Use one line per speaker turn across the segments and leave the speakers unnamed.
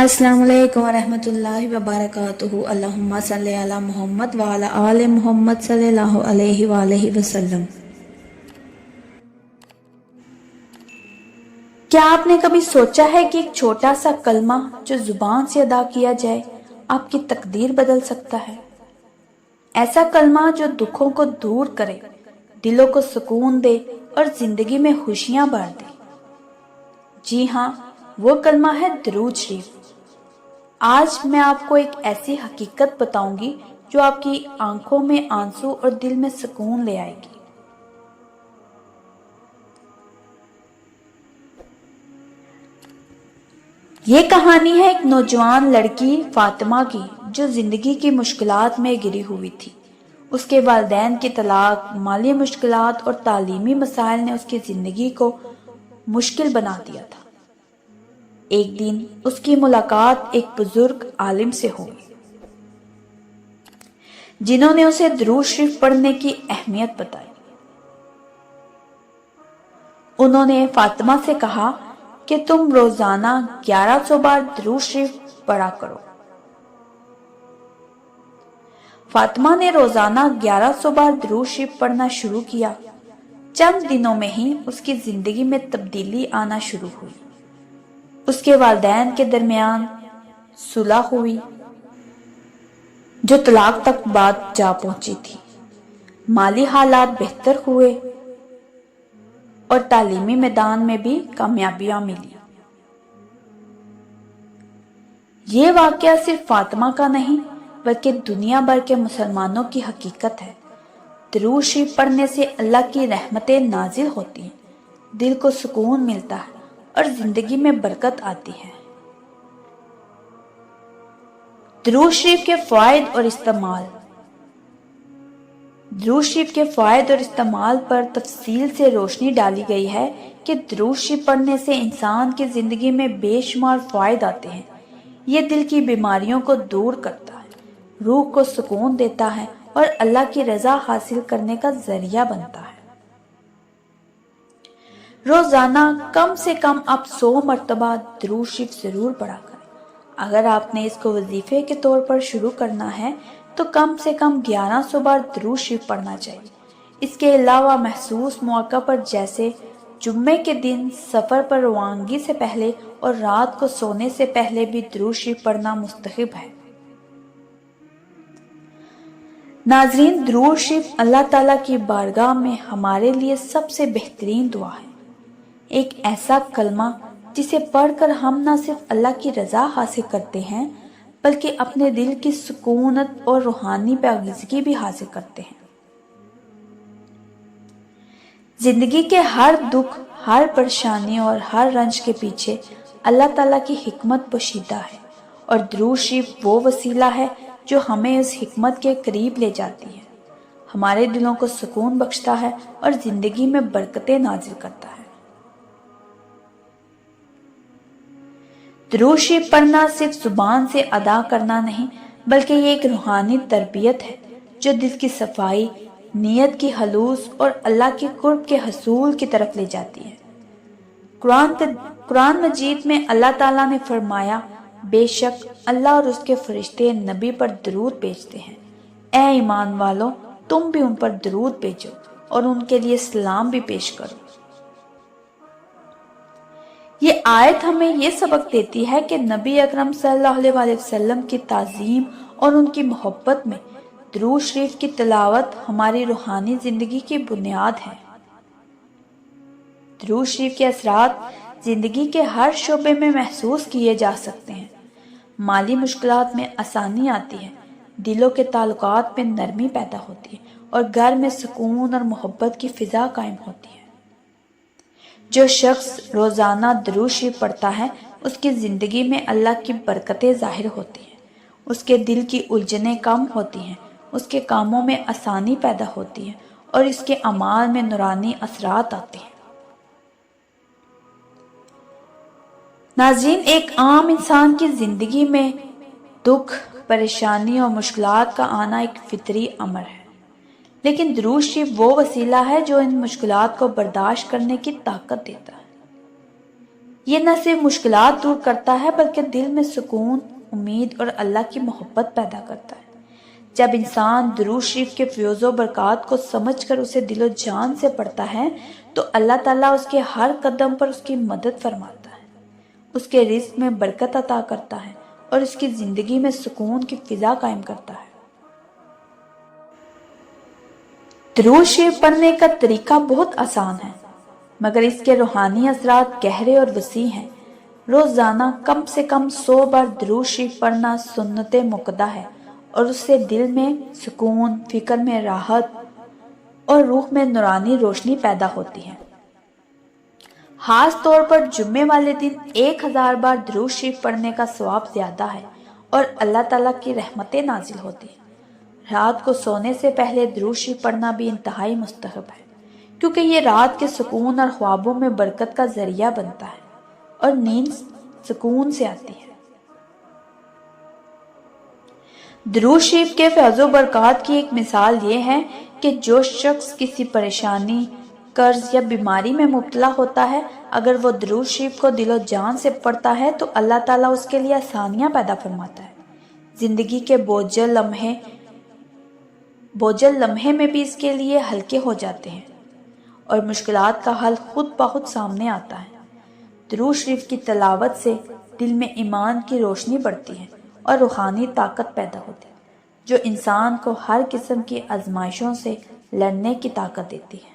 السلام علیکم ورحمۃ اللہ وبرکاتہ۔ اللہم صلی علی محمد وعلی آل محمد صلی اللہ علیہ وآلہ وسلم۔ کیا آپ نے کبھی سوچا ہے کہ ایک چھوٹا سا کلمہ جو زبان سے ادا کیا جائے آپ کی تقدیر بدل سکتا ہے؟ ایسا کلمہ جو دکھوں کو دور کرے، دلوں کو سکون دے اور زندگی میں خوشیاں بھر دے۔ جی ہاں، وہ کلمہ ہے درود شریف۔ آج میں آپ کو ایک ایسی حقیقت بتاؤں گی جو آپ کی آنکھوں میں آنسو اور دل میں سکون لے آئے گی۔ یہ کہانی ہے ایک نوجوان لڑکی فاطمہ کی جو زندگی کی مشکلات میں گری ہوئی تھی۔ اس کے والدین کی طلاق، مالی مشکلات اور تعلیمی مسائل نے اس کی زندگی کو مشکل بنا دیا تھا۔ ایک دن اس کی ملاقات ایک بزرگ عالم سے ہوئی جنہوں نے اسے درود شریف پڑھنے کی اہمیت بتائی۔ انہوں نے فاطمہ سے کہا کہ تم روزانہ 1100 بار درود شریف پڑھا کرو۔ فاطمہ نے روزانہ 1100 بار درود شریف پڑھنا شروع کیا۔ چند دنوں میں ہی اس کی زندگی میں تبدیلی آنا شروع ہوئی۔ اس کے والدین کے درمیان صلح ہوئی جو طلاق تک بات جا پہنچی تھی۔ مالی حالات بہتر ہوئے اور تعلیمی میدان میں بھی کامیابیاں ملی۔ یہ واقعہ صرف فاطمہ کا نہیں بلکہ دنیا بھر کے مسلمانوں کی حقیقت ہے۔ درود شریف پڑھنے سے اللہ کی رحمتیں نازل ہوتی ہیں، دل کو سکون ملتا ہے اور زندگی میں برکت آتی ہے۔ درود شریف کے فوائد اور استعمال۔ درود شریف کے فوائد اور استعمال پر تفصیل سے روشنی ڈالی گئی ہے کہ درود شریف پڑھنے سے انسان کی زندگی میں بے شمار فوائد آتے ہیں۔ یہ دل کی بیماریوں کو دور کرتا ہے، روح کو سکون دیتا ہے اور اللہ کی رضا حاصل کرنے کا ذریعہ بنتا ہے۔ روزانہ کم سے کم آپ 100 مرتبہ درود شریف ضرور پڑھا کریں۔ اگر آپ نے اس کو وظیفے کے طور پر شروع کرنا ہے تو کم سے کم 1100 بار درود شریف پڑھنا چاہیے۔ اس کے علاوہ محسوس مواقع پر جیسے جمعے کے دن، سفر پر روانگی سے پہلے اور رات کو سونے سے پہلے بھی درود شریف پڑھنا مستحب ہے۔ ناظرین، درود شریف اللہ تعالیٰ کی بارگاہ میں ہمارے لیے سب سے بہترین دعا ہے۔ ایک ایسا کلمہ جسے پڑھ کر ہم نہ صرف اللہ کی رضا حاصل کرتے ہیں بلکہ اپنے دل کی سکونت اور روحانی پاکیزگی بھی حاصل کرتے ہیں۔ زندگی کے ہر دکھ، ہر پریشانی اور ہر رنج کے پیچھے اللہ تعالیٰ کی حکمت پوشیدہ ہے، اور درود شریف وہ وسیلہ ہے جو ہمیں اس حکمت کے قریب لے جاتی ہے، ہمارے دلوں کو سکون بخشتا ہے اور زندگی میں برکتیں نازل کرتا ہے۔ درود شریف پڑھنا صرف زبان سے ادا کرنا نہیں بلکہ یہ ایک روحانی تربیت ہے جو دل کی صفائی، نیت کی خلوص اور اللہ کے قرب کے حصول کی طرف لے جاتی ہے۔ قرآن مجید میں اللہ تعالیٰ نے فرمایا، بے شک اللہ اور اس کے فرشتے نبی پر درود بھیجتے ہیں۔ اے ایمان والو، تم بھی ان پر درود بھیجو اور ان کے لیے سلام بھی پیش کرو۔ یہ آیت ہمیں یہ سبق دیتی ہے کہ نبی اکرم صلی اللہ علیہ وسلم کی تعظیم اور ان کی محبت میں درود شریف کی تلاوت ہماری روحانی زندگی کی بنیاد ہے۔ درود شریف کے اثرات زندگی کے ہر شعبے میں محسوس کیے جا سکتے ہیں۔ مالی مشکلات میں آسانی آتی ہے، دلوں کے تعلقات میں نرمی پیدا ہوتی ہے اور گھر میں سکون اور محبت کی فضا قائم ہوتی ہے۔ جو شخص روزانہ درود شریف پڑھتا ہے اس کی زندگی میں اللہ کی برکتیں ظاہر ہوتی ہیں، اس کے دل کی الجھنیں کم ہوتی ہیں، اس کے کاموں میں آسانی پیدا ہوتی ہے اور اس کے اعمال میں نورانی اثرات آتے ہیں۔ ناظرین، ایک عام انسان کی زندگی میں دکھ، پریشانی اور مشکلات کا آنا ایک فطری امر ہے، لیکن درود شریف وہ وسیلہ ہے جو ان مشکلات کو برداشت کرنے کی طاقت دیتا ہے۔ یہ نہ صرف مشکلات دور کرتا ہے بلکہ دل میں سکون، امید اور اللہ کی محبت پیدا کرتا ہے۔ جب انسان درود شریف کے فیوز و برکات کو سمجھ کر اسے دل و جان سے پڑھتا ہے تو اللہ تعالیٰ اس کے ہر قدم پر اس کی مدد فرماتا ہے، اس کے رزق میں برکت عطا کرتا ہے اور اس کی زندگی میں سکون کی فضا قائم کرتا ہے۔ درود شریف پڑھنے کا طریقہ بہت آسان ہے مگر اس کے روحانی اثرات گہرے اور وسیع ہیں۔ روزانہ کم سے کم 100 بار درود شریف پڑھنا سنت مؤکدہ ہے اور اس سے دل میں سکون، فکر میں راحت اور روح میں نورانی روشنی پیدا ہوتی ہے۔ خاص طور پر جمعے والے دن 1000 بار درود شریف پڑھنے کا ثواب زیادہ ہے اور اللہ تعالیٰ کی رحمتیں نازل ہوتی ہیں۔ رات کو سونے سے پہلے درود شریف پڑھنا بھی انتہائی مستحب ہے کیونکہ یہ رات کے سکون اور خوابوں میں برکت کا ذریعہ بنتا ہے اور نیند سکون سے آتی ہے۔ درود شریف کے فیض و برکات کی ایک مثال یہ ہے کہ جو شخص کسی پریشانی، قرض یا بیماری میں مبتلا ہوتا ہے، اگر وہ درود شریف کو دل و جان سے پڑھتا ہے تو اللہ تعالیٰ اس کے لیے آسانیاں پیدا فرماتا ہے۔ زندگی کے بوجھل لمحے میں بھی اس کے لیے ہلکے ہو جاتے ہیں اور مشکلات کا حل خود بخود سامنے آتا ہے۔ درود شریف کی تلاوت سے دل میں ایمان کی روشنی بڑھتی ہے اور روحانی طاقت پیدا ہوتی ہے جو انسان کو ہر قسم کی آزمائشوں سے لڑنے کی طاقت دیتی ہے۔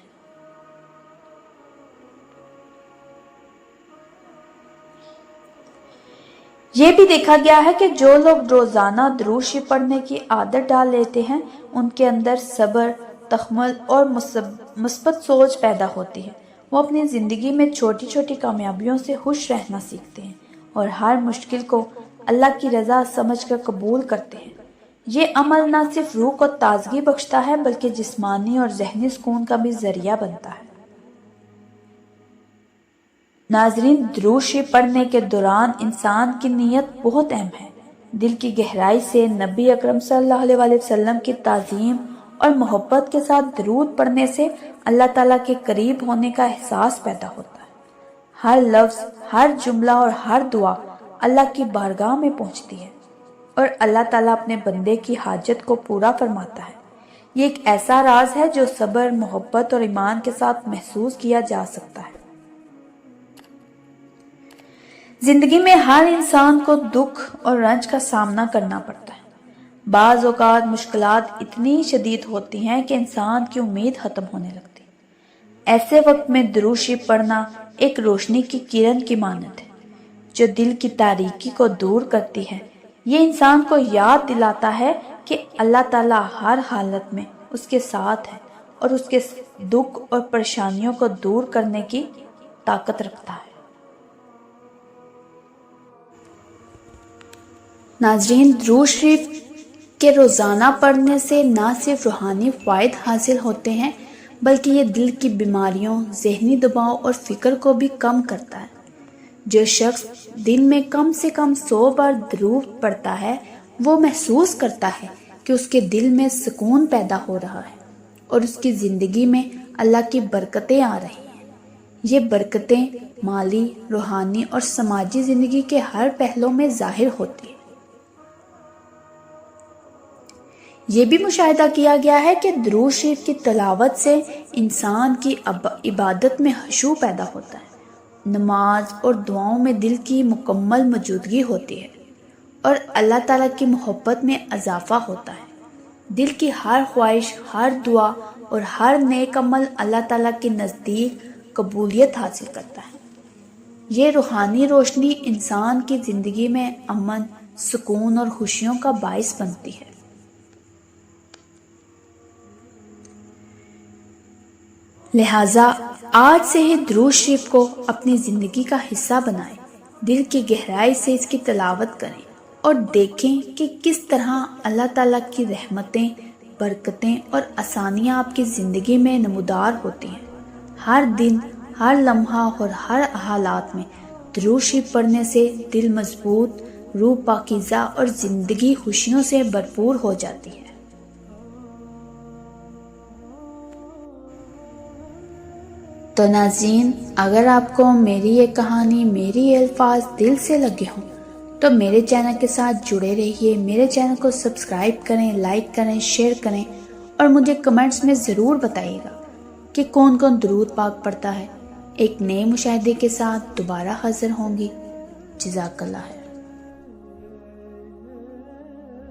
یہ بھی دیکھا گیا ہے کہ جو لوگ روزانہ درود شریف پڑھنے کی عادت ڈال لیتے ہیں ان کے اندر صبر، تحمل اور مثبت سوچ پیدا ہوتی ہے۔ وہ اپنی زندگی میں چھوٹی چھوٹی کامیابیوں سے خوش رہنا سیکھتے ہیں اور ہر مشکل کو اللہ کی رضا سمجھ کر قبول کرتے ہیں۔ یہ عمل نہ صرف روح کو تازگی بخشتا ہے بلکہ جسمانی اور ذہنی سکون کا بھی ذریعہ بنتا ہے۔ ناظرین، درود شریف پڑھنے کے دوران انسان کی نیت بہت اہم ہے۔ دل کی گہرائی سے نبی اکرم صلی اللہ علیہ وسلم کی تعظیم اور محبت کے ساتھ درود پڑھنے سے اللہ تعالیٰ کے قریب ہونے کا احساس پیدا ہوتا ہے۔ ہر لفظ، ہر جملہ اور ہر دعا اللہ کی بارگاہ میں پہنچتی ہے اور اللہ تعالیٰ اپنے بندے کی حاجت کو پورا فرماتا ہے۔ یہ ایک ایسا راز ہے جو صبر، محبت اور ایمان کے ساتھ محسوس کیا جا سکتا ہے۔ زندگی میں ہر انسان کو دکھ اور رنج کا سامنا کرنا پڑتا ہے۔ بعض اوقات مشکلات اتنی شدید ہوتی ہیں کہ انسان کی امید ختم ہونے لگتی ہے۔ ایسے وقت میں درود شریف پڑھنا ایک روشنی کی کرن کی مانند ہے جو دل کی تاریکی کو دور کرتی ہے۔ یہ انسان کو یاد دلاتا ہے کہ اللہ تعالیٰ ہر حالت میں اس کے ساتھ ہے اور اس کے دکھ اور پریشانیوں کو دور کرنے کی طاقت رکھتا ہے۔ ناظرین، درود شریف کے روزانہ پڑھنے سے نہ صرف روحانی فوائد حاصل ہوتے ہیں بلکہ یہ دل کی بیماریوں، ذہنی دباؤ اور فکر کو بھی کم کرتا ہے۔ جو شخص دن میں کم سے کم 100 بار درود پڑھتا ہے وہ محسوس کرتا ہے کہ اس کے دل میں سکون پیدا ہو رہا ہے اور اس کی زندگی میں اللہ کی برکتیں آ رہی ہیں۔ یہ برکتیں مالی، روحانی اور سماجی زندگی کے ہر پہلو میں ظاہر ہوتی ہیں۔ یہ بھی مشاہدہ کیا گیا ہے کہ درود شریف کی تلاوت سے انسان کی عبادت میں خشوع پیدا ہوتا ہے، نماز اور دعاؤں میں دل کی مکمل موجودگی ہوتی ہے اور اللہ تعالیٰ کی محبت میں اضافہ ہوتا ہے۔ دل کی ہر خواہش، ہر دعا اور ہر نیک عمل اللہ تعالیٰ کے نزدیک قبولیت حاصل کرتا ہے۔ یہ روحانی روشنی انسان کی زندگی میں امن، سکون اور خوشیوں کا باعث بنتی ہے۔ لہٰذا آج سے ہی درود شریف کو اپنی زندگی کا حصہ بنائیں، دل کی گہرائی سے اس کی تلاوت کریں اور دیکھیں کہ کس طرح اللہ تعالیٰ کی رحمتیں، برکتیں اور آسانیاں آپ کی زندگی میں نمودار ہوتی ہیں۔ ہر دن، ہر لمحہ اور ہر حالات میں درود شریف پڑھنے سے دل مضبوط، روح پاکیزہ اور زندگی خوشیوں سے بھرپور ہو جاتی ہے۔ تو ناظرین، اگر آپ کو میری یہ کہانی، میری یہ الفاظ دل سے لگے ہوں تو میرے چینل کے ساتھ جڑے رہیے، میرے چینل کو سبسکرائب کریں، لائک کریں، شیئر کریں اور مجھے کمنٹس میں ضرور بتائیے گا کہ کون کون درود پاک پڑھتا ہے۔ ایک نئے مشاہدے کے ساتھ دوبارہ حاضر ہوں گی۔ جزاک اللہ ہے۔